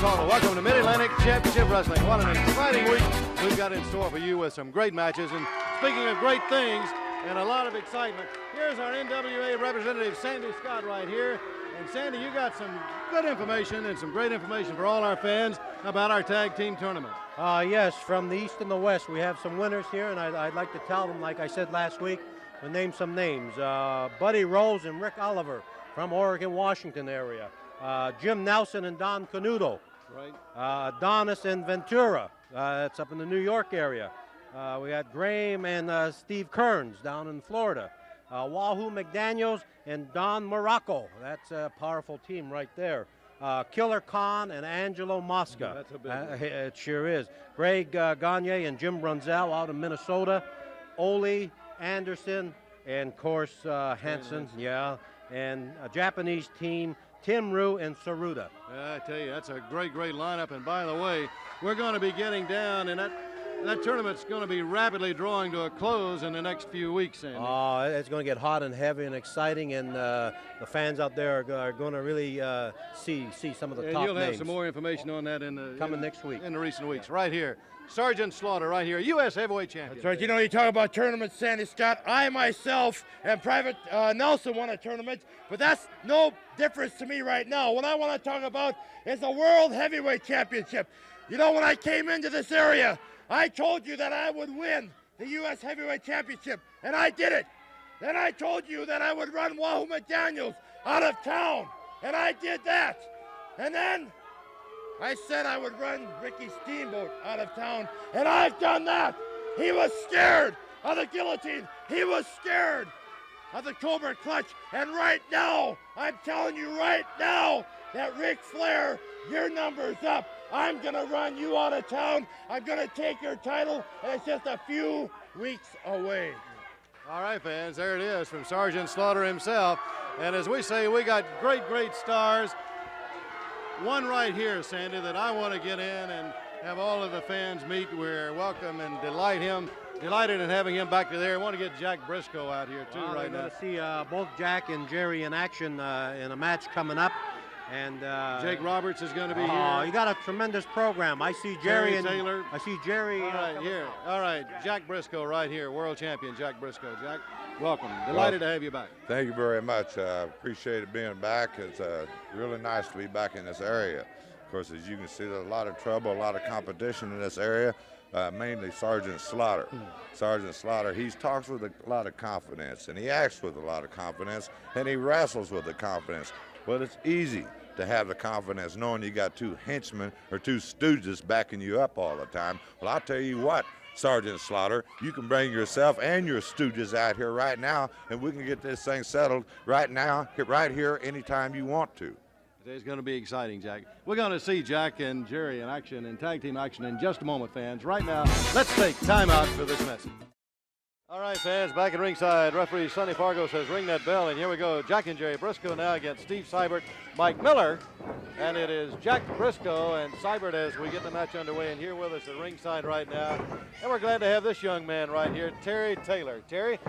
Caller. Welcome to Mid-Atlantic Championship Wrestling. What an exciting week we've got in store for you with some great matches. And speaking of great things and a lot of excitement, here's our NWA representative, Sandy Scott, right here. And Sandy, you got some good information and some great information for all our fans about our tag team tournament. Yes, from the East and the West, we have some winners here, and I'd like to tell them, like I said last week, to name some names. Buddy Rose and Rick Oliver from Oregon, Washington area. Jim Nelson and Don Canuto. Right. Adonis and Ventura. That's up in the New York area. We got Graham and Steve Kearns down in Florida. Wahoo McDaniels and Don Morocco. That's a powerful team right there. Killer Khan and Angelo Mosca. That's a big one. It sure is. Greg Gagne and Jim Brunzel out of Minnesota. Ole Anderson and, of course, Hansen. Yeah. And a Japanese team, Tim Rue and Saruda. I tell you, that's a great, great lineup. And by the way, we're going to be getting down, and that tournament's going to be rapidly drawing to a close in the next few weeks, Sandy. Oh, it's going to get hot and heavy and exciting, and the fans out there are going to really see some of the top names. And you'll have some more information on that coming next week. In the recent weeks, right here. Sergeant Slaughter right here, U.S. heavyweight champion. That's right. You know, you talk about tournaments, Sandy Scott. I myself and Private Nelson won a tournament, but that's no difference to me right now. What I want to talk about is the World Heavyweight Championship. You know, when I came into this area, I told you that I would win the U.S. Heavyweight Championship, and I did it. Then I told you that I would run Wahoo McDaniels out of town, and I did that. And then I said I would run Ricky Steamboat out of town, and I've done that. He was scared of the guillotine. He was scared of the Cobra Clutch. And right now, I'm telling you right now that Ric Flair, your number's up. I'm going to run you out of town. I'm going to take your title, and it's just a few weeks away. All right, fans, there it is from Sergeant Slaughter himself. And as we say, we got great, great stars. One right here, Sandy, that I want to get in and have all of the fans meet. We're welcome and delighted in having him back there. I want to get Jack Briscoe out here too right now. We're going to see both Jack and Jerry in action in a match coming up. And Jake Roberts is going to be here. Oh, you got a tremendous program. I see Jerry and Taylor. I see Jerry. All right, here. All right, Jack Briscoe right here, world champion Jack Briscoe. Jack, welcome. Delighted to have you back. Thank you very much. Appreciate it being back. It's really nice to be back in this area. Of course, as you can see, there's a lot of trouble, a lot of competition in this area, mainly Sergeant Slaughter. Sergeant Slaughter, he talks with a lot of confidence, and he acts with a lot of confidence, and he wrestles with the confidence. Well, it's easy to have the confidence knowing you got two henchmen or two stooges backing you up all the time. Well, I'll tell you what, Sergeant Slaughter, you can bring yourself and your stooges out here right now, and we can get this thing settled right now, right here, anytime you want to. Today's going to be exciting, Jack. We're going to see Jack and Jerry in action, in tag team action, in just a moment, fans. Right now, let's take time out for this message. All right, fans, back at ringside. Referee Sonny Fargo says ring that bell, and here we go. Jack and Jerry Briscoe now against Steve Seibert, Mike Miller, and it is Jack Briscoe and Seibert as we get the match underway, and here with us at ringside right now. And we're glad to have this young man right here, Terry Taylor. Terry?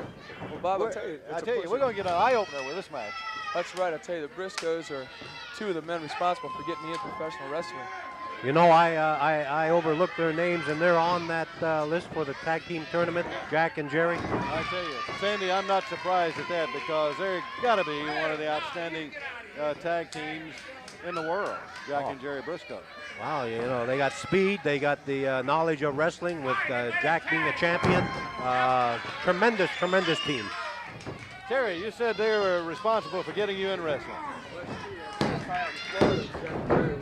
Well, Bob, I tell you, we're going to get an eye-opener with this match. That's right. I tell you, the Briscoes are two of the men responsible for getting me into professional wrestling. You know, I overlooked their names, and they're on that list for the tag team tournament, Jack and Jerry. I tell you, Sandy, I'm not surprised at that because they're got to be one of the outstanding tag teams in the world, Jack and Jerry Briscoe. Wow, you know, they got speed, they got the knowledge of wrestling with Jack being a champion. Tremendous, tremendous team. Terry, you said they were responsible for getting you in wrestling.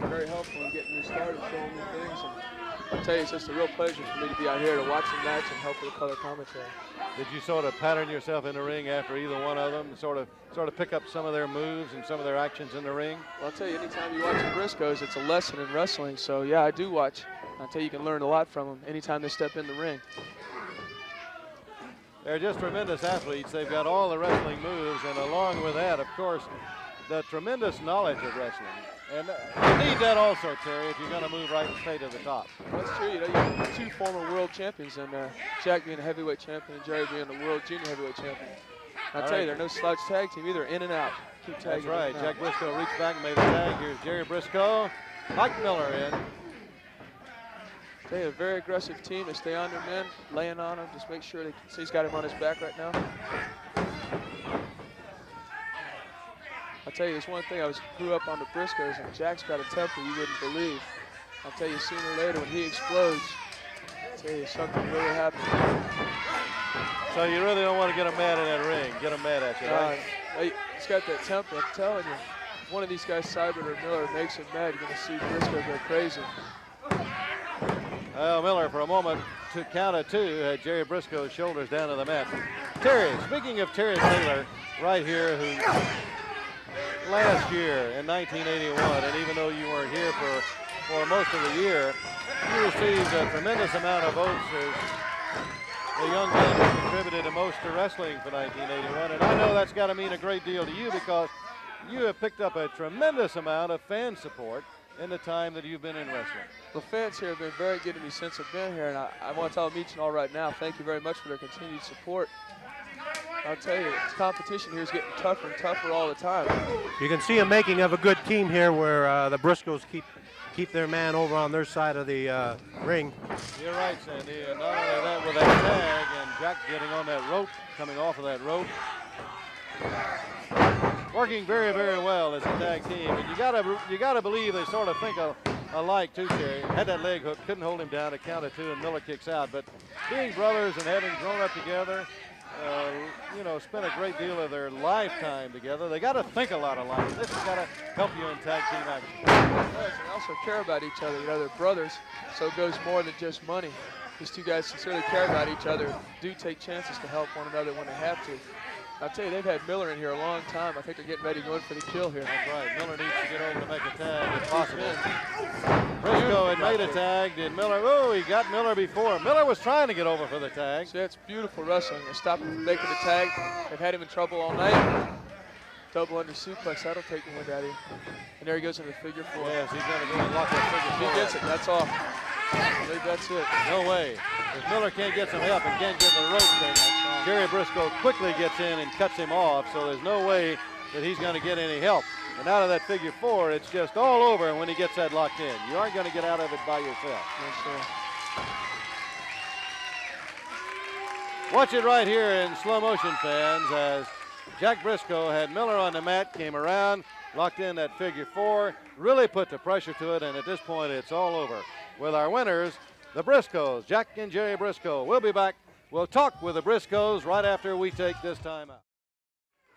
Very helpful in getting me started, showing me things. And I tell you, it's just a real pleasure for me to be out here to watch the match and help with the color commentary. Did you sort of pattern yourself in the ring after either one of them, sort of pick up some of their moves and some of their actions in the ring? Well, I'll tell you, anytime you watch the Briscoes, it's a lesson in wrestling. So yeah, I do watch. I'll tell you, you can learn a lot from them anytime they step in the ring. They're just tremendous athletes. They've got all the wrestling moves, and along with that, of course, the tremendous knowledge of wrestling. And you need that also, Terry, if you're going to move right and stay to the top. That's true. You know, you're two former world champions, and Jack being a heavyweight champion and Jerry being the world junior heavyweight champion. I'll tell you, they're no slouch tag team either, in and out. Keep tagging. That's right. Jack Briscoe reached back and made the tag. Here's Jerry Briscoe. Mike Miller in. They a very aggressive team. They stay on their men, laying on him. Just make sure they see he's got him on his back right now. I'll tell you, there's one thing. I grew up on the Briscoes, and Jack's got a temper you wouldn't believe. I'll tell you, sooner or later, when he explodes, I'll tell you, something really happens. So you really don't want to get him mad in that ring, get him mad at you, right? He's got that temper. I'm telling you, if one of these guys, Seibert or Miller, makes him mad, you're going to see Briscoe go crazy. Well, Miller, for a moment, to count of 2, had Jerry Briscoe's shoulders down to the mat. Terry, speaking of Terry Taylor, right here, who last year in 1981, and even though you weren't here for most of the year, you received a tremendous amount of votes as the young man who contributed the most to wrestling for 1981. And I know that's got to mean a great deal to you because you have picked up a tremendous amount of fan support in the time that you've been in wrestling. The fans here have been very good to me since I've been here, and I want to tell them each and all right now, thank you very much for their continued support. I'll tell you, this competition here is getting tougher and tougher all the time. You can see a making of a good team here where the Briscoes keep their man over on their side of the ring. You're right, Sandy. And not only that, with that tag and Jack getting on that rope, coming off of that rope. Working very, very well as a tag team. And you gotta believe they sort of think alike too, Terry. Had that leg hook, couldn't hold him down, a count of 2, and Miller kicks out. But being brothers and having grown up together, you know, spent a great deal of their lifetime together. They got to think a lot alike. This has got to help you in tag team action. They also care about each other. You know, they're brothers, so it goes more than just money. These two guys sincerely care about each other, do take chances to help one another when they have to. I'll tell you, they've had Miller in here a long time. I think they're getting ready to go in for the kill here. That's right. Miller needs to get over to make a tag if possible. Briscoe had made a tag. Did Miller? Oh, he got Miller before. Miller was trying to get over for the tag. See, that's beautiful wrestling. They stopped him from making the tag. They've had him in trouble all night. Double under suplex. That'll take the wind out of him. And there he goes into the figure 4. Yes, he's going to go and lock that figure 4. He gets it. That's all. I think that's it. No way. If Miller can't get some help and can't get the rope thing, Jerry Briscoe quickly gets in and cuts him off, so there's no way that he's going to get any help. And out of that figure 4, it's just all over when he gets that locked in. You aren't going to get out of it by yourself. Yes, sir. Watch it right here in slow motion, fans, as Jack Briscoe had Miller on the mat, came around, locked in that figure 4, really put the pressure to it, and at this point it's all over. With our winners, the Briscoes, Jack and Jerry Briscoe. We'll be back. We'll talk with the Briscoes right after we take this time out.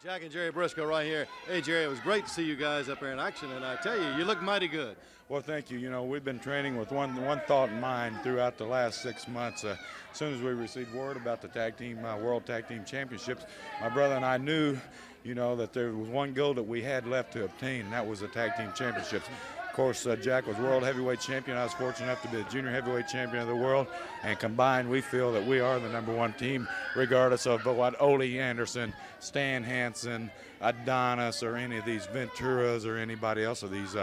Jack and Jerry Briscoe right here. Hey, Jerry, it was great to see you guys up here in action, and I tell you, you look mighty good. Well, thank you. You know, we've been training with one thought in mind throughout the last 6 months. As soon as we received word about the tag team, World Tag Team Championships, my brother and I knew, you know, that there was one goal that we had left to obtain, and that was the Tag Team Championships. Of course, Jack was World Heavyweight Champion. I was fortunate enough to be the Junior Heavyweight Champion of the world. And combined, we feel that we are the #1 team, regardless of what Ole Anderson, Stan Hansen, Adonis, or any of these Venturas or anybody else of these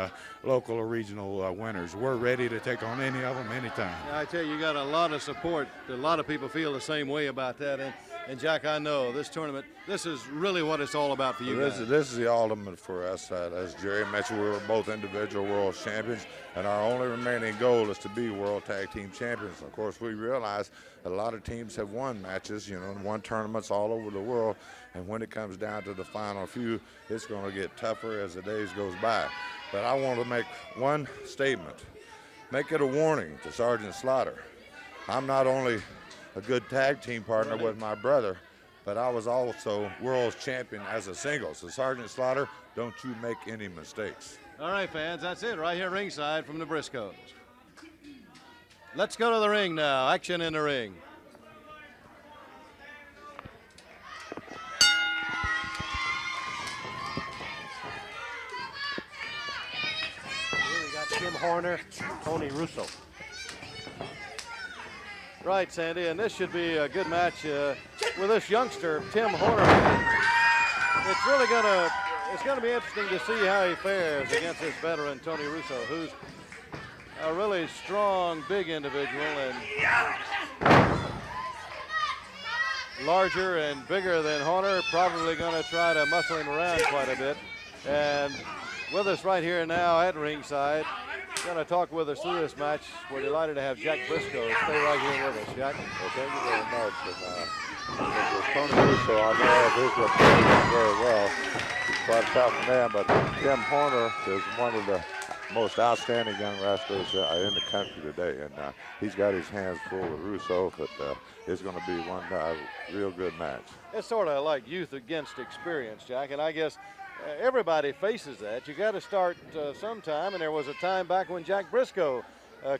local or regional winners. We're ready to take on any of them anytime. Yeah, I tell you, you got a lot of support. A lot of people feel the same way about that. And Jack, I know this tournament, this is really what it's all about for you guys. This is the ultimate for us. As Jerry mentioned, we were both individual world champions, and our only remaining goal is to be world tag team champions. Of course, we realize a lot of teams have won matches, you know, and won tournaments all over the world, and when it comes down to the final few, it's going to get tougher as the days goes by. But I want to make one statement. Make it a warning to Sergeant Slaughter. I'm not only a good tag team partner with my brother, but I was also world's champion as a single. So Sergeant Slaughter, don't you make any mistakes. All right, fans, that's it right here ringside from the Briscoes. Let's go to the ring now. Action in the ring. Here we got Tim Horner, Tony Russo. Right, Sandy, and this should be a good match with this youngster, Tim Horner. It's gonna be interesting to see how he fares against this veteran, Tony Russo, who's a really strong, big individual and larger and bigger than Horner. Probably gonna try to muscle him around quite a bit. And with us right here now at ringside Going to talk with us through this match. We're delighted to have Jack Briscoe. Stay right here with us, Jack. Well, thank you very much. And, with Tony Russo, I know of his reputation very well. He's quite a tough man, but Tim Horner is one of the most outstanding young wrestlers in the country today, and he's got his hands full with Russo, but it's going to be one real good match. It's sort of like youth against experience, Jack, and I guess everybody faces that. You got to start sometime, and there was a time back when Jack Briscoe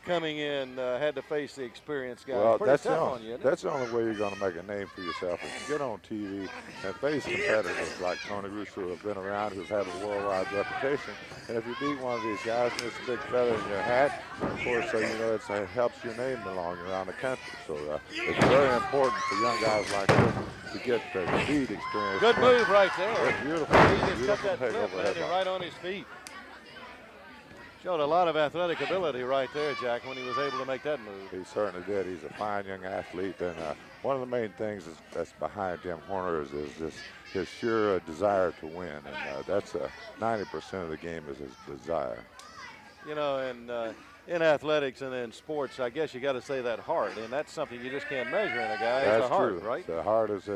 coming in had to face the experienced guy. Well, that's the only way you're going to make a name for yourself is to get on TV and face competitors like Tony Russo, who have been around, who've had a worldwide reputation. And if you beat one of these guys, and it's a big feather in your hat, of course, it helps your name along around the country. So it's very important for young guys like this to get the speed experience. Good move right there. It's beautiful. He just cut that flip, landed right on his feet. Showed a lot of athletic ability right there, Jack, when he was able to make that move. He certainly did. He's a fine young athlete, and one of the main things that's behind Tim Horner is this his sheer desire to win, and that's 90% of the game is his desire. You know, and in athletics and in sports, I guess you got to say that heart, and that's something you just can't measure in a guy. That's the heart, true. Right? The heart is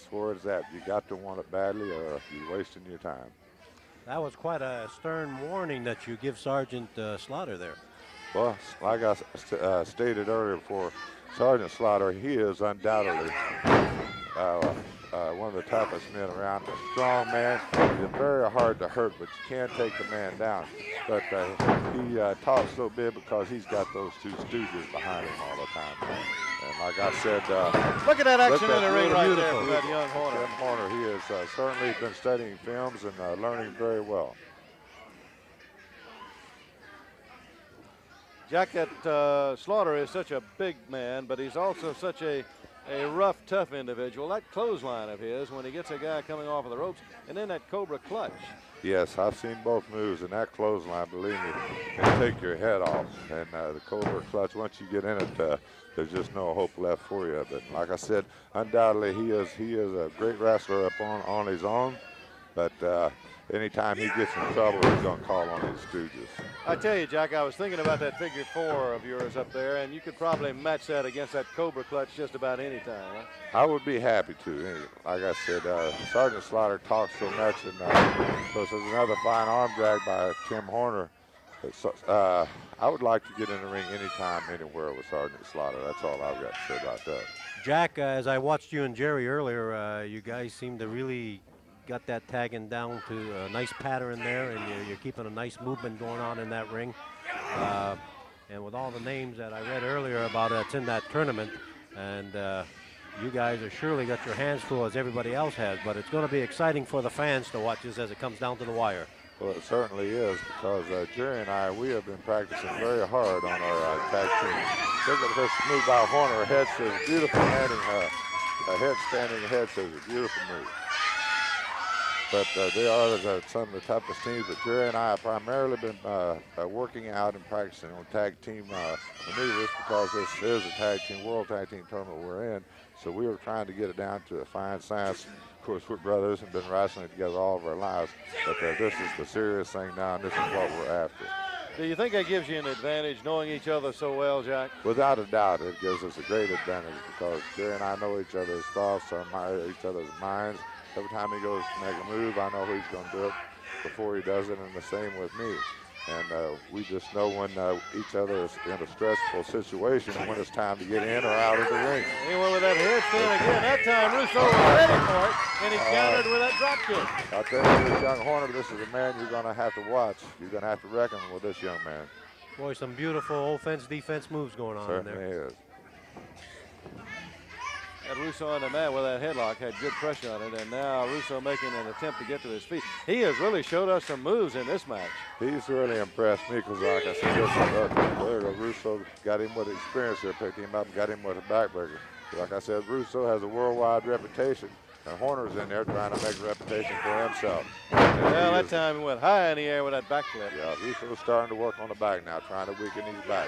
where it's at. You got to want it badly, or you're wasting your time. That was quite a stern warning that you give Sergeant Slaughter there. Well, like I stated earlier before, Sergeant Slaughter, he is undoubtedly one of the toughest men around. A strong man. He's very hard to hurt, but you can't take the man down. But he talks so big because he's got those two stooges behind him all the time. And like I said, look at that action in the ring right there from that young Horner. Tim Horner, he has certainly been studying films and learning very well. Jack, that Slaughter is such a big man, but he's also such a rough, tough individual. That clothesline of his, when he gets a guy coming off of the ropes, and then that Cobra clutch. Yes, I've seen both moves, and that clothesline, believe me, can take your head off. And the Cobra clutch, once you get in it, there's just no hope left for you. But like I said, undoubtedly he is a great wrestler up on his own. But anytime he gets in trouble, he's going to call on his stooges. I tell you, Jack, I was thinking about that figure four of yours up there, and you could probably match that against that Cobra clutch just about any time. Huh? I would be happy to. Like I said, Sergeant Slaughter talks so much, and of course there's another fine arm drag by Tim Horner. I would like to get in the ring anytime, anywhere with Sergeant Slaughter. That's all I've got to say about that. Jack, as I watched you and Jerry earlier, you guys seem to really got that tagging down to a nice pattern there, and you're keeping a nice movement going on in that ring. And with all the names that I read earlier about that's in that tournament, and you guys have surely got your hands full as everybody else has, but it's going to be exciting for the fans to watch this as it comes down to the wire. Well, it certainly is, because Jerry and we have been practicing very hard on our tag team. Look at this move by Horner. Head says beautiful landing. Head standing ahead says a beautiful move. But they are some of the toughest teams. But Jerry and I have primarily been working out and practicing on tag team maneuvers, because this is a world tag team tournament we're in. So we were trying to get it down to a fine science. Of course, we're brothers and been wrestling together all of our lives. But this is the serious thing now, and this is what we're after. Do you think that gives you an advantage, knowing each other so well, Jack? Without a doubt, it gives us a great advantage, because Jerry and I know each other's thoughts, each other's minds. Every time he goes to make a move, I know he's going to do it before he does it, and the same with me. And we just know when each other is in a stressful situation and when it's time to get in or out of the ring. He went with that headstand again. That time Russo was ready for it, and he countered with that drop kick. I'll tell you, this young Horner, this is a man you're going to have to watch. You're going to have to reckon with this young man. Boy, some beautiful offense-defense moves going on in there. Certainly is. Had Russo on the mat with that headlock, had good pressure on it, and now Russo making an attempt to get to his feet. He has really showed us some moves in this match. He's really impressed me, because like I said, Russo got him with experience there, picked him up and got him with a backbreaker. Like I said, Russo has a worldwide reputation, and Horner's in there trying to make a reputation for himself. Well, that time he went high in the air with that backflip. Yeah, Russo's starting to work on the back now, trying to weaken his back.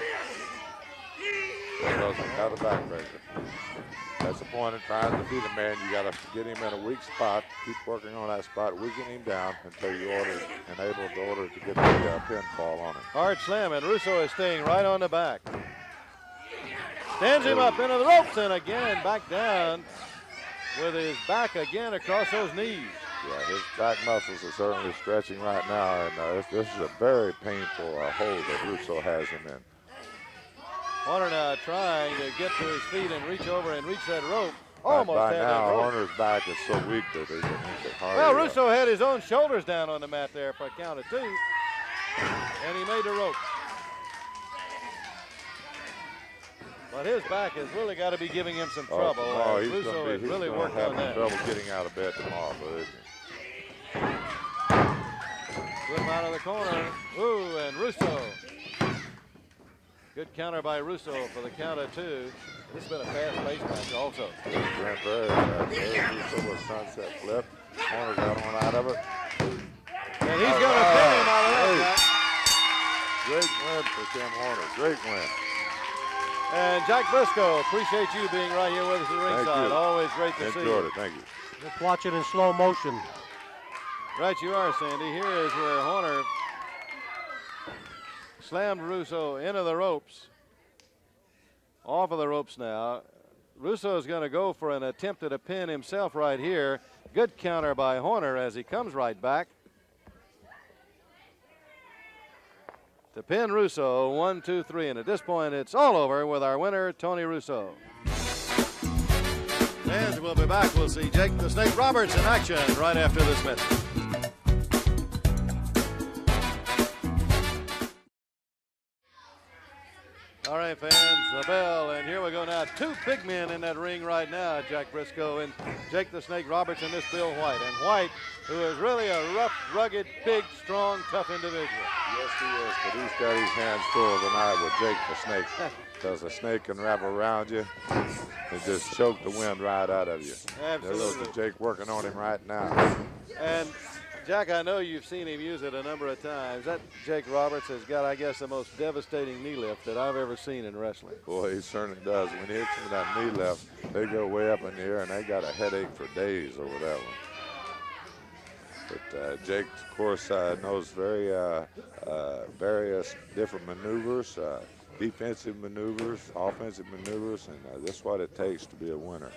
There goes another backbreaker. That's the point of trying to defeat a man. You got to get him in a weak spot, keep working on that spot, weaken him down until you enable the order to get the pinfall on him. Hard slam, and Russo is staying right on the back. Stands him up into the ropes, and again back down with his back again across those knees. Yeah, his back muscles are certainly stretching right now, and this is a very painful hold that Russo has him in. Horner now trying to get to his feet and reach over and reach that rope. Almost by had now, that rope. Horner's back is so weak that he can make it hard. Well, Russo had his own shoulders down on the mat there for a count of 2, and he made the rope. But his back has really got to be giving him some trouble. He's Russo has really worked on that. Trouble getting out of bed tomorrow, believe me. Slip out of the corner. Ooh, and Russo. Good counter by Russo for the count of 2. This has been a fast-paced match also. Went very fast. Russo with sunset flip. Horner got one out of it. And he's going to pin him out of that. Great win for Tim Horner. Great win. And Jack Briscoe, appreciate you being right here with us at ringside. Always great to see you. Enjoyed it. Thank you. Let's watch it in slow motion. Right you are, Sandy. Here is where Horner slammed Russo into the ropes. Off of the ropes now. Russo is going to go for an attempt at a pin himself right here. Good counter by Horner as he comes right back. To pin Russo, 1, 2, 3. And at this point, it's all over with our winner, Tony Russo. And we'll be back. We'll see Jake the Snake Roberts in action right after this message. All right, fans, the bell, and here we go now. 2 big men in that ring right now, Jack Briscoe and Jake the Snake Roberts and this Bill White. And White, who is really a rough, rugged, big, strong, tough individual. Yes, he is, but he's got his hands full tonight with Jake the Snake. Because the snake can wrap around you and just choke the wind right out of you. Absolutely. There's Jake working on him right now. And Jack, I know you've seen him use it a number of times. That Jake Roberts has got, I guess, the most devastating knee lift that I've ever seen in wrestling. Boy, he certainly does. When he hits him with that knee lift, they go way up in the air, and they got a headache for days over that one. But Jake, of course, knows various different maneuvers, defensive maneuvers, offensive maneuvers, and that's what it takes to be a winner.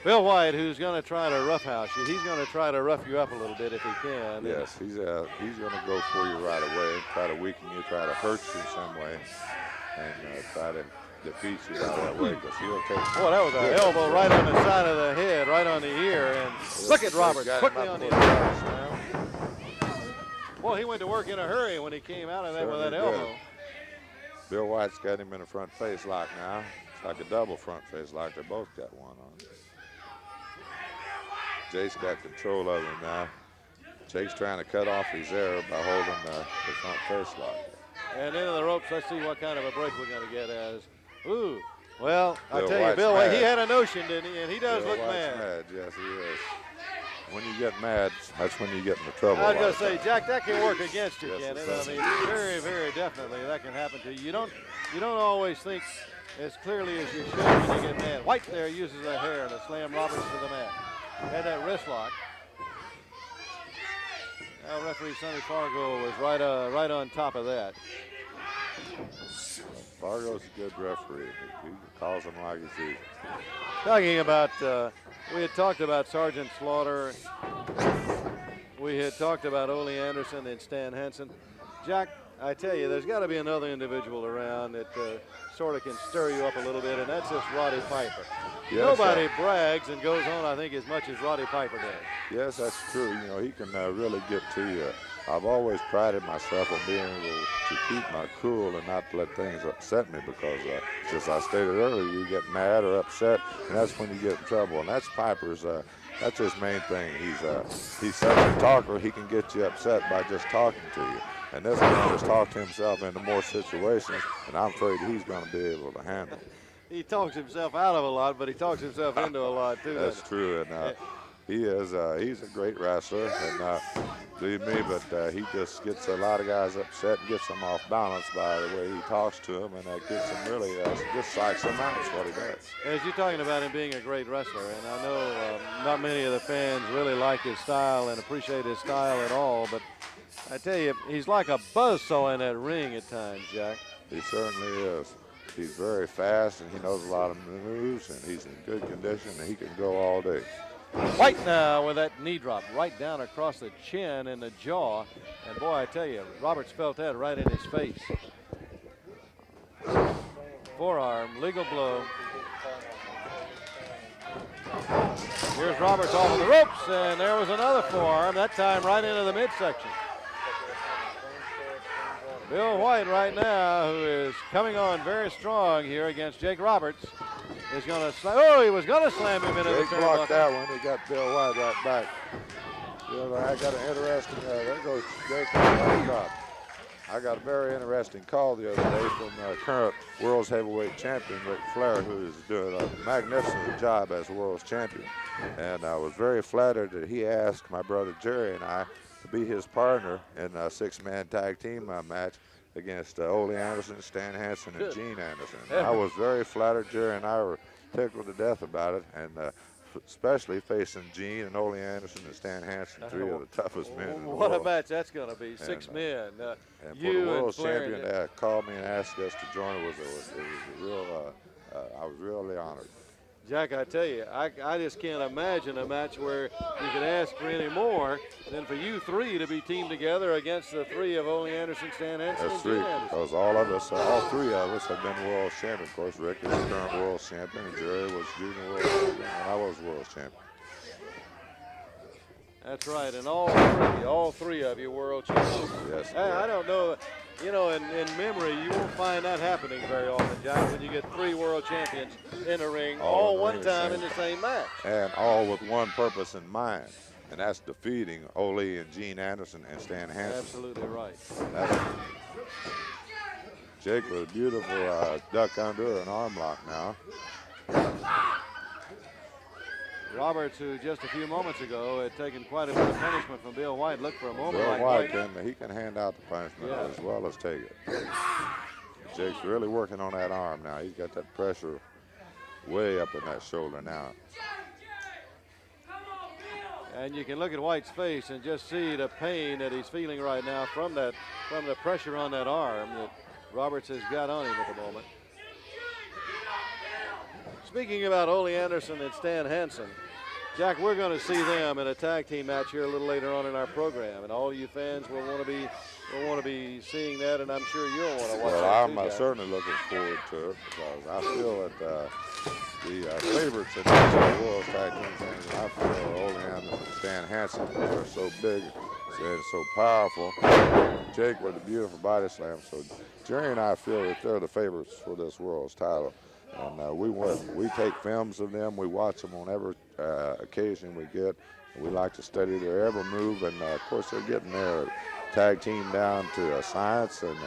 Bill White, who's going to try to roughhouse you. He's going to try to rough you up a little bit if he can. Yes, he's going to go for you right away, try to weaken you, try to hurt you in some way, and try to defeat you out that way because he'll take. Boy, that was an elbow right on the side of the head, right on the ear. And look at Roberts quickly on the inside now. Boy, he went to work in a hurry when he came out of that with that elbow. Bill White's got him in a front face lock now. It's like a double front face lock. They both got one on. Jake's got control of him now. Jake's trying to cut off his error by holding the front face lock. And into the ropes, let's see what kind of a break we're going to get as. Ooh, well, I tell White's you, Bill, mad. he had a notion, didn't he? And he does Bill look White's mad. Yes, he is. When you get mad, that's when you get into trouble. I was going to say, Jack, that can work against you, Yes, can it it? does. I mean, very, very definitely that can happen to you. You don't always think as clearly as you should when you get mad. White there uses a hair to slam Roberts to the mat. Had that wrist lock. Now referee Sonny Fargo was right on top of that. Fargo's a good referee. He calls them like it's easy. Talking about, we had talked about Sergeant Slaughter. We had talked about Ole Anderson and Stan Hansen. Jack, I tell you, there's got to be another individual around that sort of can stir you up a little bit, and that's this Roddy Piper. Yes, Nobody brags and goes on, I think, as much as Roddy Piper does. Yes, that's true. You know, he can really get to you. I've always prided myself on being able to keep my cool and not let things upset me because, as I stated earlier, you get mad or upset, and that's when you get in trouble. And that's Piper's, that's his main thing. He's such a talker, he can get you upset by just talking to you. And this man has talked himself into more situations, and I'm afraid he's going to be able to handle it. He talks himself out of a lot, but he talks himself into a lot, too. That's true, and he's a great wrestler, and believe me, but he just gets a lot of guys upset and gets them off balance by the way he talks to them, and that gets them really just psychs them out. Is what he does. As you're talking about him being a great wrestler, and I know not many of the fans really like his style and appreciate his style at all, but I tell you, he's like a buzzsaw in that ring at times, Jack. He certainly is. He's very fast, and he knows a lot of moves, and he's in good condition, and he can go all day. White now with that knee drop right down across the chin and the jaw. And boy, I tell you, Roberts felt that right in his face. Forearm, legal blow. Here's Roberts off of the ropes, and there was another forearm, that time right into the midsection. Bill White right now, who is coming on very strong here against Jake Roberts, is going to slam. Oh, he was going to slam him into the turnbuckle. Blocked that one. He got Bill White right back. You know, I got an interesting. There goes Jake. I got a very interesting call the other day from current World's Heavyweight Champion Ric Flair, who is doing a magnificent job as World's Champion. And I was very flattered that he asked my brother Jerry and I to be his partner in a six-man tag team match against Ole Anderson, Stan Hansen, and Gene Anderson. I was very flattered. Jerry and I were tickled to death about it, and especially facing Gene and Ole Anderson and Stan Hansen, three of the toughest men in the world. What a match that's going to be, six men. And for the world champion to call me and ask us to join it was a real, I was really honored. Jack, I tell you, I just can't imagine a match where you could ask for any more than for you three to be teamed together against the three of Ole Anderson, Stan Hansen, That's and three, Gene Anderson. because all three of us have been world champion. Of course, Rick is the current world champion, and Jerry was junior world champion, and I was world champion. That's right, and all three of you world champions. Yes. I don't know, you know, in memory, you won't find that happening very often, Jack, when you get three world champions in a ring all one time in the same match. And all with one purpose in mind, and that's defeating Ole and Gene Anderson and Stan Hansen. Absolutely right. Jake with a beautiful duck under an arm lock now. Roberts, who just a few moments ago had taken quite a bit of punishment from Bill White, looked for a moment Bill like White he can hand out the punishment as well as take it. Jake's really working on that arm now. He's got that pressure way up in that shoulder now. And you can look at White's face and just see the pain that he's feeling right now from the pressure on that arm that Roberts has got on him at the moment. Speaking about Ole Anderson and Stan Hansen, Jack, we're going to see them in a tag team match here a little later on in our program, and all you fans will want to be seeing that, and I'm sure you'll want to watch that too, I'm Jack. certainly looking forward to it, because I feel that the favorites in the World Tag Team thing, I feel Ole Anderson and Stan Hansen, because they're so big and so powerful. Jake with a beautiful body slam. So Jerry and I feel that they're the favorites for this world's title. And we take films of them. We watch them on every occasion we get. And we like to study their every move. And, of course, they're getting their tag team down to a science. And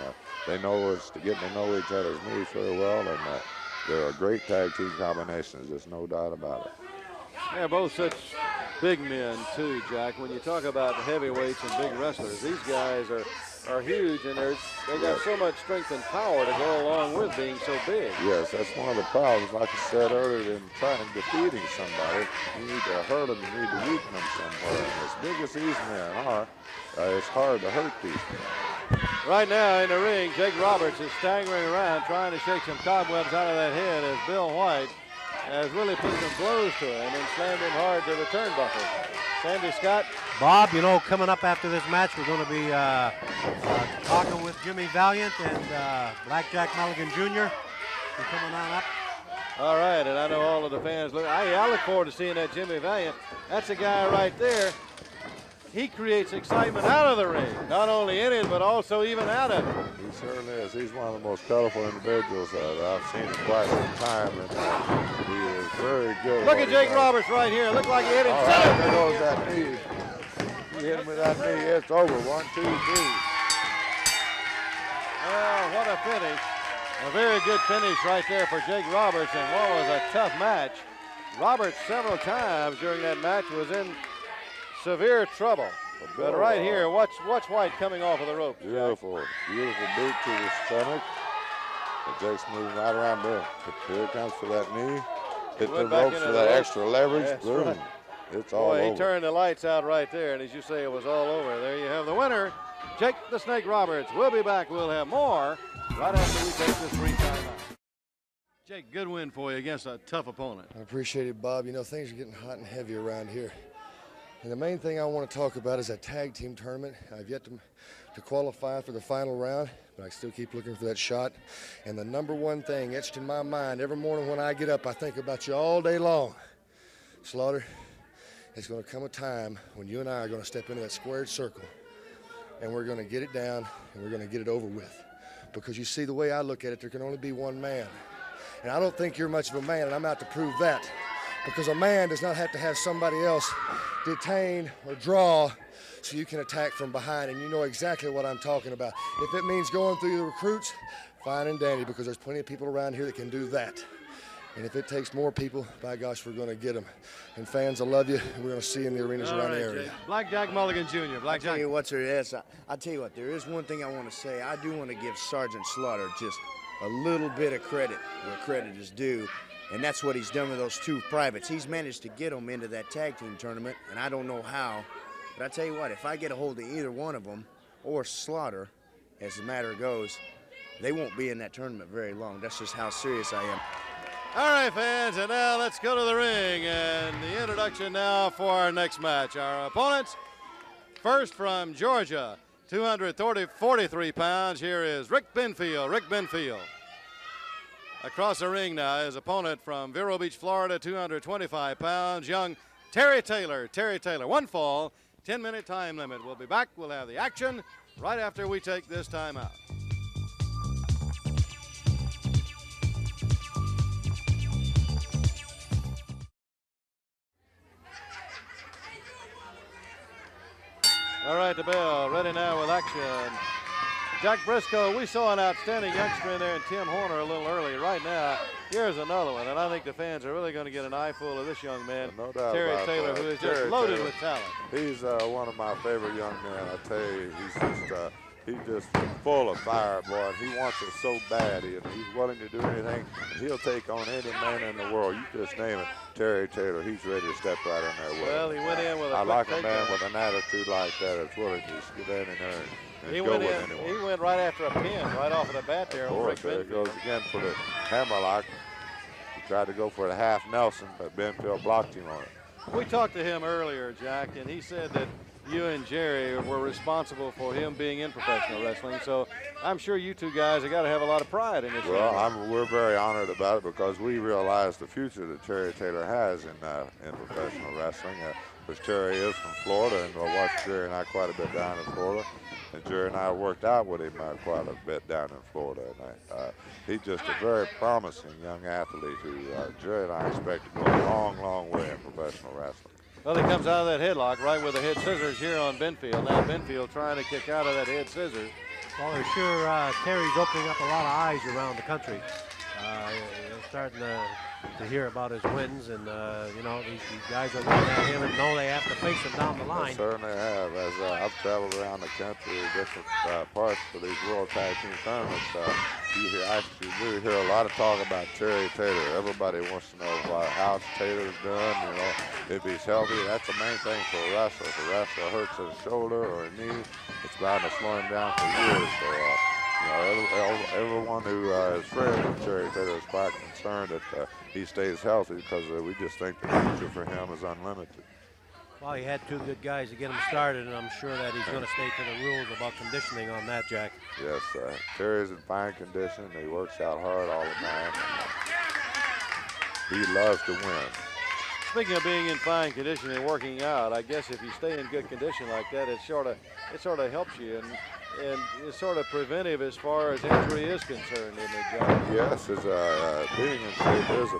they know us to get to know each other's moves very well. And they're a great tag team combination. There's just no doubt about it. They're both such big men, too, Jack. When you talk about heavyweights and big wrestlers, these guys are huge, and they got so much strength and power to go along with being so big. Yes, that's one of the problems. Like I said earlier, in trying defeating somebody, you need to hurt them, you need to weaken them somewhere. And as big as these men are, it's hard to hurt these men. Right now in the ring, Jake Roberts is staggering around trying to shake some cobwebs out of that head as Bill White has really put some blows to him and slammed him hard to the turnbuckle. Sandy Scott. Bob, you know, coming up after this match, we're going to be talking with Jimmy Valiant and Blackjack Mulligan Jr. He's coming on up. All right, and I know all of the fans look. I look forward to seeing that Jimmy Valiant. That's a guy right there. He creates excitement out of the ring, not only in it, but also even out of it. He certainly is. He's one of the most colorful individuals that I've seen in quite some time, and he is very good. Look at Jake Roberts right here. Look like he hit him. There goes that knee. He hit him with that knee. It's over. 1, 2, 3. Oh, what a finish. A very good finish right there for Jake Roberts, and what was a tough match. Roberts several times during that match was in severe trouble. But right here, watch White coming off of the rope. Beautiful, beautiful boot to the stomach. And Jake's moving right around there. Here it comes for that knee. Hit the ropes for that extra leverage. That's Boom. right. It's all over. He turned the lights out right there, and as you say, it was all over. There you have the winner, Jake the Snake Roberts. We'll be back. We'll have more right after we take this brief timeout. Jake, good win for you against a tough opponent. I appreciate it, Bob. You know, things are getting hot and heavy around here. And the main thing I want to talk about is that tag team tournament. I've yet to qualify for the final round, but I still keep looking for that shot. And the number one thing etched in my mind every morning when I get up, I think about you all day long. Slaughter, it's going to come a time when you and I are going to step into that squared circle, and we're going to get it down, and we're going to get it over with. Because you see, the way I look at it, there can only be one man. And I don't think you're much of a man, and I'm out to prove that. Because a man does not have to have somebody else detain or draw so you can attack from behind, and you know exactly what I'm talking about. If it means going through the recruits, fine and dandy, because there's plenty of people around here that can do that. And if it takes more people, by gosh, we're going to get them. And fans, I love you, and we're going to see you in the arenas around the area. Blackjack Mulligan Jr. Blackjack. I'll tell you what, sir, I'll tell you what, there is one thing I want to say. I do want to give Sergeant Slaughter just a little bit of credit where credit is due. And that's what he's done with those two privates. He's managed to get them into that tag team tournament, and I don't know how. But I tell you what, if I get a hold of either one of them or Slaughter, as the matter goes, they won't be in that tournament very long. That's just how serious I am. All right, fans, and now let's go to the ring. And the introduction now for our next match. Our opponents, first from Georgia, 243 pounds. Here is Rick Benfield. Rick Benfield. Across the ring now, his opponent from Vero Beach, Florida, 225 pounds, young Terry Taylor. Terry Taylor, one fall, 10-minute time limit. We'll be back. We'll have the action right after we take this time out. All right, the bell ready now with action. Jack Briscoe, we saw an outstanding youngster in there, and Tim Horner a little early. Right now, here's another one, and I think the fans are really going to get an eyeful of this young man, No doubt Terry about Taylor, that. who is Terry just loaded Taylor. with talent. He's one of my favorite young men. I tell you, he's just full of fire, boy. And he wants it so bad. He's willing to do anything. And he'll take on any man in the world. You just name it. Terry Taylor, he's ready to step right in there with Well, him. he went in with a I quick like a man takedown. with an attitude like that that's willing to just get in there and He go went with in. anyone. He went right after a pin, right off of the bat there. Of On Rick course, there it Benfield. goes again for the hammerlock. He tried to go for the half Nelson, but Benfield blocked him on it. We talked to him earlier, Jack, and he said that you and Jerry were responsible for him being in professional wrestling. So I'm sure you two guys have got to have a lot of pride in this. Well, we're very honored about it because we realize the future that Terry Taylor has in professional wrestling. Because Terry is from Florida, and I watched Jerry and I quite a bit down in Florida. And Jerry and I worked out with him quite a bit down in Florida. And he's just a very promising young athlete who Jerry and I expect to go a long, long way in professional wrestling. Well, he comes out of that headlock right with the head scissors here on Benfield. Now Benfield trying to kick out of that head scissors. Well, they're sure Terry's opening up a lot of eyes around the country. They're starting to hear about his wins, and you know, these guys are looking at him and know they have to face him down the line. They certainly have. As I've traveled around the country, different parts for these World Tag Team tournaments, you actually hear a lot of talk about Terry Taylor. Everybody wants to know how Taylor's doing, you know, if he's healthy. That's the main thing for a wrestler. If a wrestler hurts his shoulder or a knee, it's bound to slow him down for years. So, you know, everyone who is friends with Terry Taylor is quite concerned that he stays healthy, because we just think the future for him is unlimited. Well, he had two good guys to get him started, and I'm sure that he's going to stay to the rules about conditioning on that, Jack. Yes, Terry's in fine condition. He works out hard all the time. He loves to win. Speaking of being in fine condition and working out, I guess if you stay in good condition like that, it sort of helps you, and it's sort of preventive as far as injury is concerned, isn't it, John? Yes, being in shape is a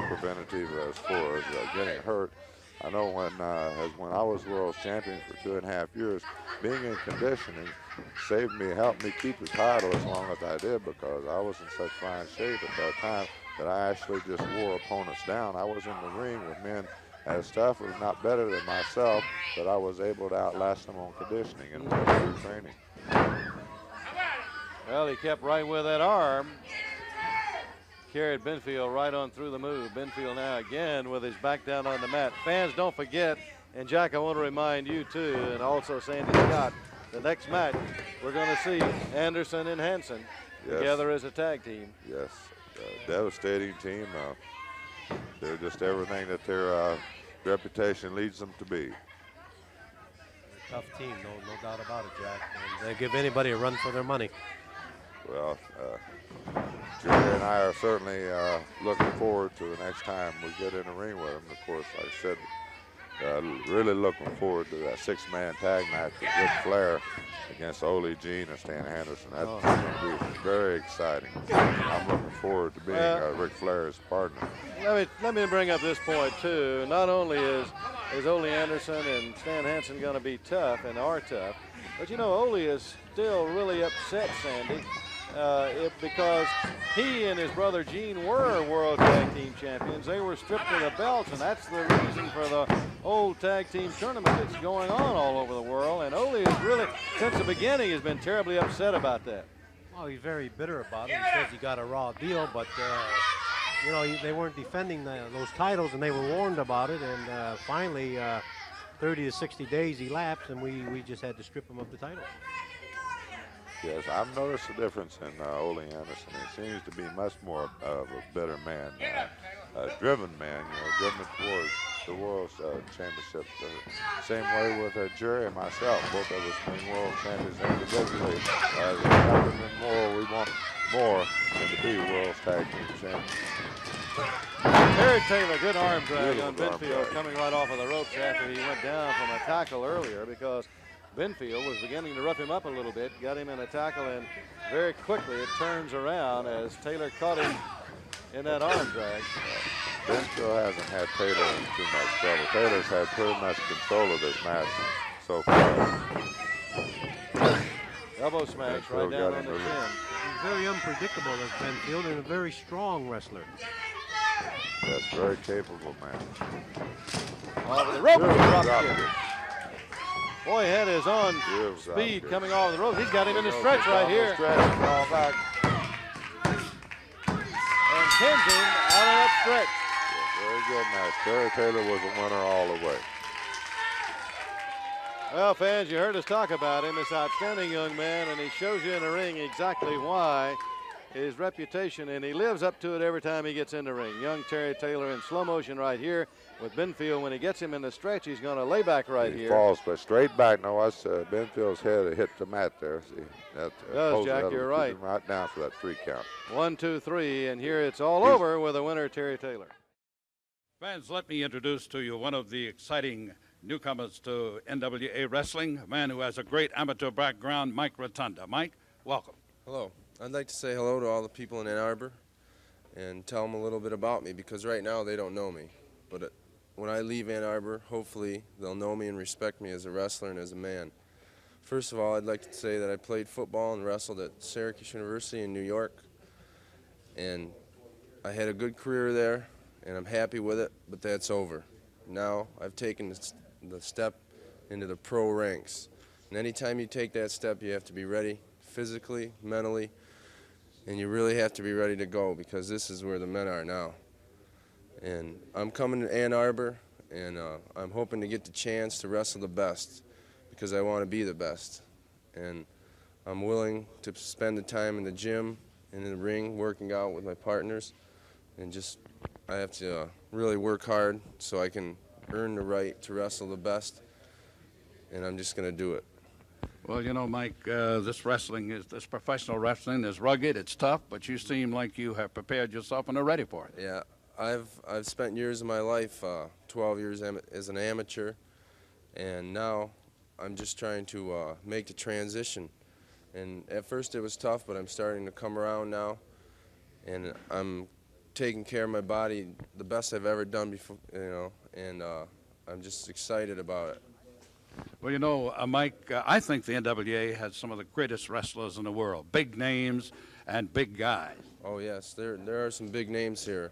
preventative as far as getting hurt. I know when I was world champion for 2.5 years, being in conditioning helped me keep the title as long as I did, because I was in such fine shape at that time that I actually just wore opponents down. I was in the ring with men as tough, if not better than myself, but I was able to outlast them on conditioning and through training. Well, he kept right with that arm. Carried Benfield right on through the move. Benfield now again with his back down on the mat. Fans, don't forget, and Jack, I want to remind you too, and also Sandy Scott, the next match, we're going to see Anderson and Hansen together as a tag team. Yes, devastating team. They're just everything that their reputation leads them to be. Tough team, no doubt about it, Jack. And they give anybody a run for their money. Well, Jerry and I are certainly looking forward to the next time we get in the ring with them. Of course, like I said, really looking forward to that six-man tag match with Ric Flair against Ole Jean and Stan Anderson. That's going to be very exciting. I'm looking forward to being Ric Flair's partner. Let me bring up this point too. Not only is Ole Anderson and Stan Hansen going to be tough and are tough, but you know Ole is still really upset, Sandy, because he and his brother Gene were World Tag Team Champions. They were stripped of the belts, and that's the reason for the old tag team tournament that's going on all over the world. And Ole is really, since the beginning, has been terribly upset about that. Well, he's very bitter about it. He says he got a raw deal, but you know, they weren't defending those titles, and they were warned about it. And finally, 30 to 60 days elapsed, and we just had to strip him of the title. Yes, I've noticed a difference in Ole Anderson. He seems to be much more of a better man, a driven man, driven towards the World Championship. Same way with Jerry and myself. Both of us being world champions individually. Nothing more. We want more than to be World Tag Team Champions. Terry Taylor, good arm drag on Benfield, coming right off of the ropes after he went down from a tackle earlier, because Benfield was beginning to rough him up a little bit, got him in a tackle, and very quickly it turns around as Taylor caught him in that arm drag. Benfield hasn't had Taylor in too much trouble. Taylor's had pretty much control of this match so far. Elbow smash right down on the chin. He's very unpredictable as Benfield, and a very strong wrestler. That's very capable, man. Over the rope, drop kick. Boy, had his on speed coming off the rope. He's got him in the stretch right here. Back. And pins him out of that stretch. Very good match. Terry Taylor was a winner all the way. Well, fans, you heard us talk about him. This outstanding young man, and he shows you in the ring exactly why. His reputation, and he lives up to it every time he gets in the ring. Young Terry Taylor in slow motion right here with Benfield. When he gets him in the stretch, he's going to lay back right here. He falls, but straight back. No, that's Benfield's head hit the mat there. See, that does, Jack, you're right. Right down for that 3 count. 1, 2, 3, and here it's all over with the winner, Terry Taylor. Fans, let me introduce to you one of the exciting newcomers to NWA Wrestling, a man who has a great amateur background, Mike Rotunda. Mike, welcome. Hello. I'd like to say hello to all the people in Ann Arbor and tell them a little bit about me, because right now they don't know me. But when I leave Ann Arbor, hopefully they'll know me and respect me as a wrestler and as a man. First of all, I'd like to say that I played football and wrestled at Syracuse University in New York, and I had a good career there, and I'm happy with it, but that's over. Now I've taken the step into the pro ranks, and anytime you take that step, you have to be ready physically, mentally, and you really have to be ready to go, because this is where the men are now. And I'm coming to Ann Arbor, and I'm hoping to get the chance to wrestle the best, because I want to be the best. And I'm willing to spend the time in the gym and in the ring working out with my partners, and just I have to really work hard so I can earn the right to wrestle the best, and I'm just going to do it. Well, you know, Mike, this professional wrestling is rugged, it's tough, but you seem like you have prepared yourself and are ready for it. Yeah, I've spent years of my life, 12 years as an amateur, and now I'm just trying to make the transition. And at first it was tough, but I'm starting to come around now, and I'm taking care of my body the best I've ever done before, and I'm just excited about it. Well, you know, Mike, I think the NWA has some of the greatest wrestlers in the world, big names and big guys. Oh yes, there are some big names here.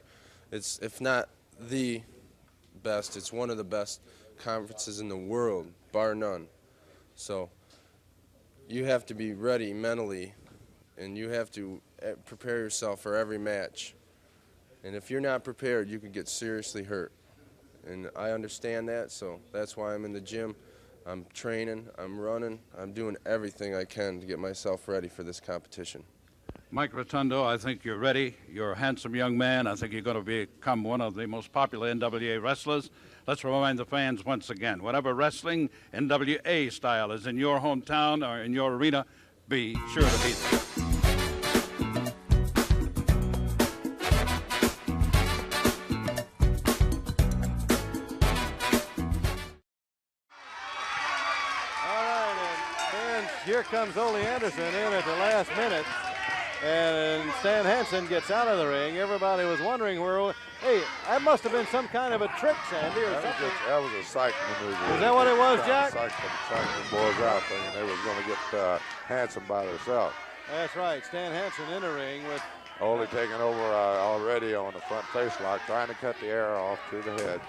It's, if not the best. It's one of the best conferences in the world, bar none. So you have to be ready mentally, and you have to prepare yourself for every match. And if you're not prepared, you could get seriously hurt. And I understand that, so that's why I'm in the gym. I'm training, I'm running, I'm doing everything I can to get myself ready for this competition. Mike Rotundo, I think you're ready. You're a handsome young man. I think you're going to become one of the most popular NWA wrestlers. Let's remind the fans once again, whatever wrestling NWA style is in your hometown or in your arena, be sure to be there. Here comes Ole Anderson in at the last minute, and Stan Hansen gets out of the ring. Everybody was wondering where, hey, that must have been some kind of a trick, Sandy, or something. That was a psych maneuver. Is that what it was, Jack? Psych the boys out thinking they was going to get Hansen by themselves. That's right, Stan Hansen in the ring with Ole taking over already on the front face lock, trying to cut the air off to the head.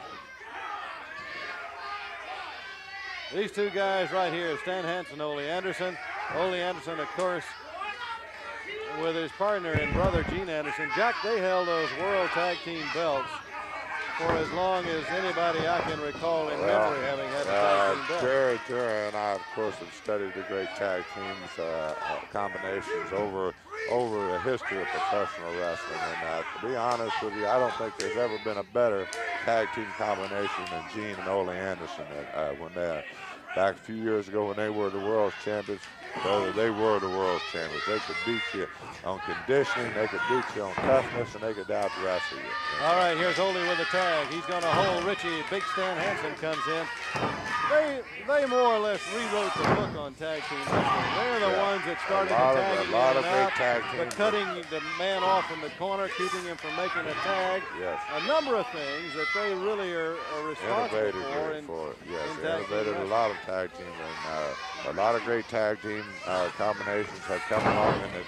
these two guys right here, Stan Hansen, Ole Anderson. Ole Anderson, of course, with his partner and brother Gene Anderson. Jack, they held those World Tag Team belts for as long as anybody I can recall in memory having had a tag team belt. Jerry and I, of course, have studied the great tag teams combinations over the history of professional wrestling. And to be honest with you, I don't think there's ever been a better tag team combination than Gene and Ole Anderson. Back a few years ago when they were the world champions, they were the world champions. They could beat you on conditioning, they could beat you on toughness, and they could out wrestle you. All right, here's Ole with the tag. He's going to hold Richie. Big Stan Hansen comes in. They more or less rewrote the book on tag team wrestling. They're the ones that started the tagging. A lot of big tag teams. But cutting the man off in the corner, keeping him from making a tag. Yes. A number of things that they really are responsible for. Yes, innovated a lot of tag teams, and a lot of great tag team combinations have come along and have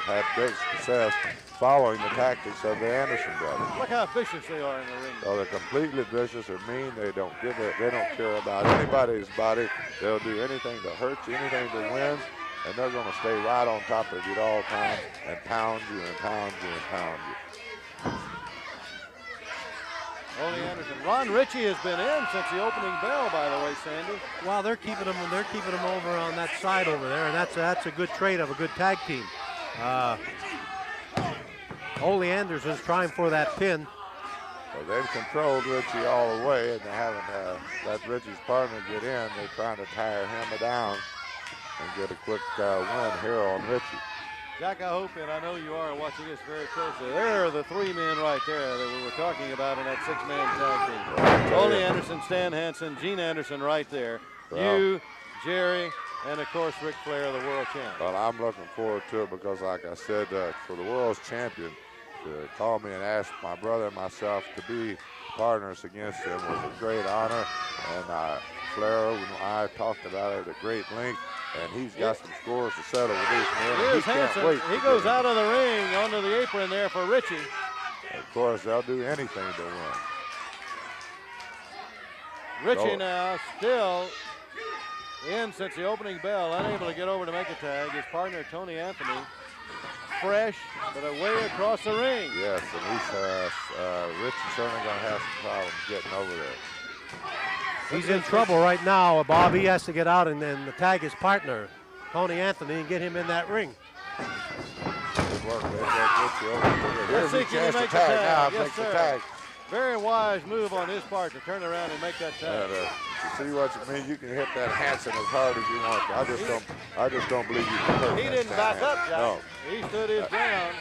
had great success following the tactics of the Anderson brothers. Look how vicious they are in the ring. Oh, they're completely vicious. They're mean. They don't care about anybody's body. They'll do anything to hurt you, anything to win, and they're going to stay right on top of you at all times and pound you and pound you and pound you. Ole Anderson. Ron Ritchie has been in since the opening bell, by the way, Sandy. Well, they're keeping them over on that side over there, and that's a good trait of a good tag team. Ole Anderson's trying for that pin. Well, they've controlled Ritchie all the way, and they haven't let Ritchie's partner get in. They're trying to tire him down and get a quick win here on Ritchie. Jack, I hope, and I know you are watching this very closely. There are the three men right there that we were talking about in that six-man tag team. Ole Anderson, Stan Hansen, Gene Anderson right there. Well, you, Jerry, and of course Ric Flair, the world champ. Well, I'm looking forward to it because, like I said, for the world's champion to call me and ask my brother and myself to be partners against him was a great honor. And Flair and I talked about it at great length, and he's got some scores to settle with these men. Here's he can't Hansen. wait. He goes out of the ring onto the apron there for Ritchie. Of course, they'll do anything to win. Ritchie now still in since the opening bell, unable to get over to make a tag. His partner, Tony Anthony, fresh, but away across the ring. Yes, and Ritchie's certainly going to have some problems getting over there. He's in trouble right now, Bob. He has to get out and then tag his partner, Tony Anthony, and get him in that ring. Good work. Ritchie over. Let's see, can he make the tag? Now. Yes, Make sir. the tag. Very wise move on his part to turn around and make that tag. See what you mean? You can hit that Hansen as hard as you want to. I just don't believe you can hurt He didn't back up, Jack. No. He stood his ground.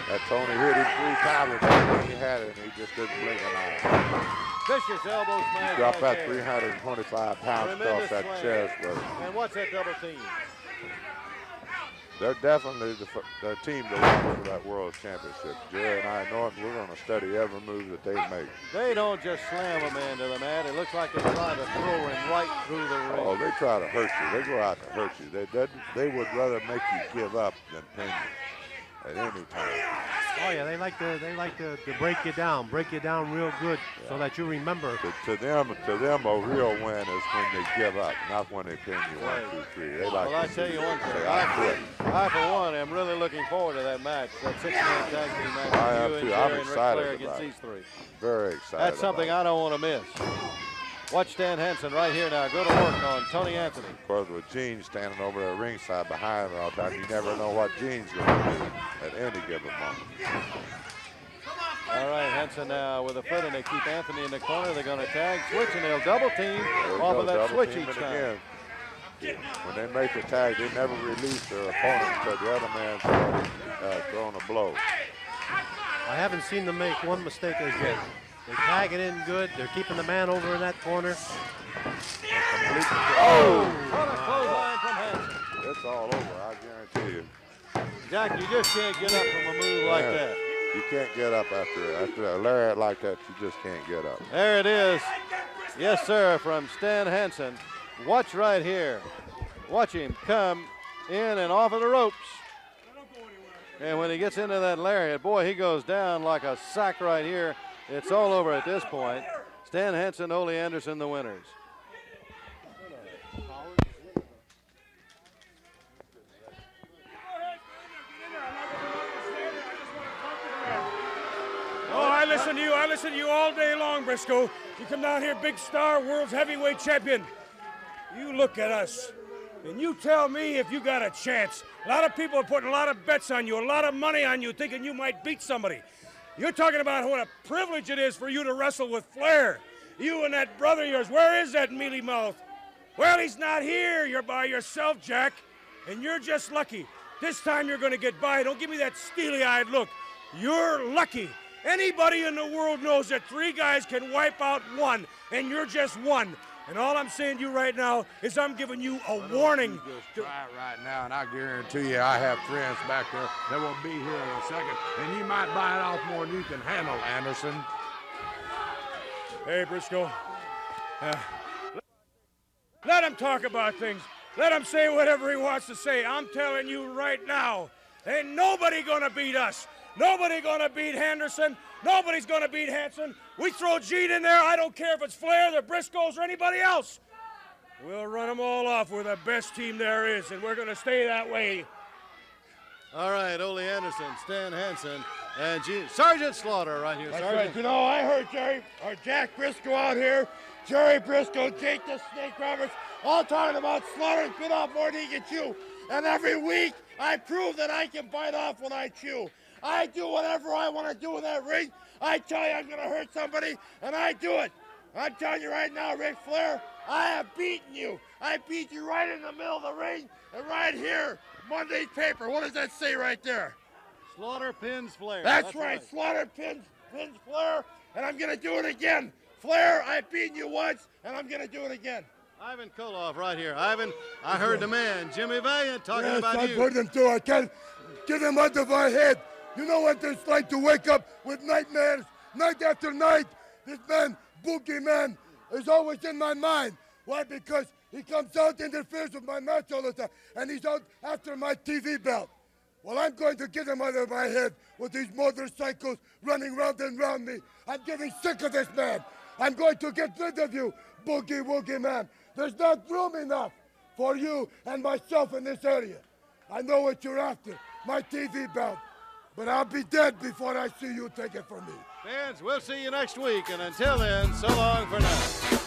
That Tony hit him 3 times and he had it, and he just didn't blink an eye. Vicious elbow smash. Drop right that there. 325 pounds Tremendous across that swing. chest, brother. And what's that double team? They're definitely the team to watch for that world championship. Jerry and I know it. We're going to study every move that they make. They don't just slam a man to the mat. It looks like they're trying to throw him right through the ring. Oh, they try to hurt you. They go out to hurt you. They would rather make you give up than pin you at any time. Oh yeah, they like to break you down real good, so that you remember. To them, a real win is when they give up, not when they pin you 1, 2, 3. They like Well, I tell you one thing. I, for one, am really looking forward to that match, that 6-man tag team match. I am you too. and I'm Jerry and Ric excited Flair about against it. these three. Very excited. That's something I don't want to miss. Watch Stan Hansen right here now. Go to work on Tony Anthony. Of course, with Gene standing over there ringside behind him all the time, you never know what Gene's going to do at any given moment. All right, Hansen now with a foot, and they keep Anthony in the corner. They're going to tag, switch, and they'll double team off of that switch each time. Again. When they make the tag, they never release their opponent until the other man's already thrown a blow. I haven't seen them make one mistake as yet. They tag it in good. They're keeping the man over in that corner. Oh! What a clothesline from Hansen. It's all over, I guarantee you. Jack, you just can't get up from a move like that. You can't get up after a lariat like that. You just can't get up. There it is. Yes, sir, from Stan Hansen. Watch right here. Watch him come in and off of the ropes. And when he gets into that lariat, boy, he goes down like a sack right here. It's all over at this point. Stan Hansen, Ole Anderson, the winners. Oh, I listen to you all day long, Briscoe. You come down here, big star, world's heavyweight champion. You look at us, and you tell me if you got a chance. A lot of people are putting a lot of bets on you, a lot of money on you, thinking you might beat somebody. You're talking about what a privilege it is for you to wrestle with Flair. You and that brother of yours, where is that mealy mouth? Well, he's not here. You're by yourself, Jack, and you're just lucky. This time you're going to get by. Don't give me that steely-eyed look. You're lucky. Anybody in the world knows that 3 guys can wipe out 1, and you're just 1. And all I'm saying to you right now is I'm giving you a warning. You just try it right now, and I guarantee you I have friends back there that will be here in a second, and you might bite it off more than you can handle, Anderson. Hey, Briscoe. Let him talk about things. Let him say whatever he wants to say. I'm telling you right now, ain't nobody gonna beat us. Nobody gonna beat Henderson. Nobody's gonna beat Hansen. We throw Gene in there. I don't care if it's Flair, the Briscoes, or anybody else. We'll run them all off. We're the best team there is, and we're gonna stay that way. All right, Ole Anderson, Stan Hansen, and Sergeant Slaughter right here. That's Sergeant. right. You know, I heard Jack Briscoe out here, Jerry Briscoe, Jake the Snake Roberts, all talking about Slaughter's bit off more than he can chew. And every week, I prove that I can bite off when I chew. I do whatever I want to do in that ring. I tell you I'm going to hurt somebody, and I do it. I'm telling you right now, Ric Flair, I have beaten you. I beat you right in the middle of the ring and right here, Monday's paper. What does that say right there? Slaughter pins Flair. That's right. Slaughter pins Flair, and I'm going to do it again. Flair, I've beaten you once, and I'm going to do it again. Ivan Koloff right here. Ivan, I heard the man, Jimmy Valiant, talking about I've you. heard him too. I can't get him out of my head. You know what it's like to wake up with nightmares night after night. This man, Boogie Man, is always in my mind. Why? Because he comes out, interferes with my match all the time, and he's out after my TV belt. Well, I'm going to get him out of my head with these motorcycles running round and round me. I'm getting sick of this man. I'm going to get rid of you, Boogie Woogie Man. There's not room enough for you and myself in this area. I know what you're after, my TV belt. But I'll be dead before I see you take it from me. Fans, we'll see you next week. And until then, so long for now.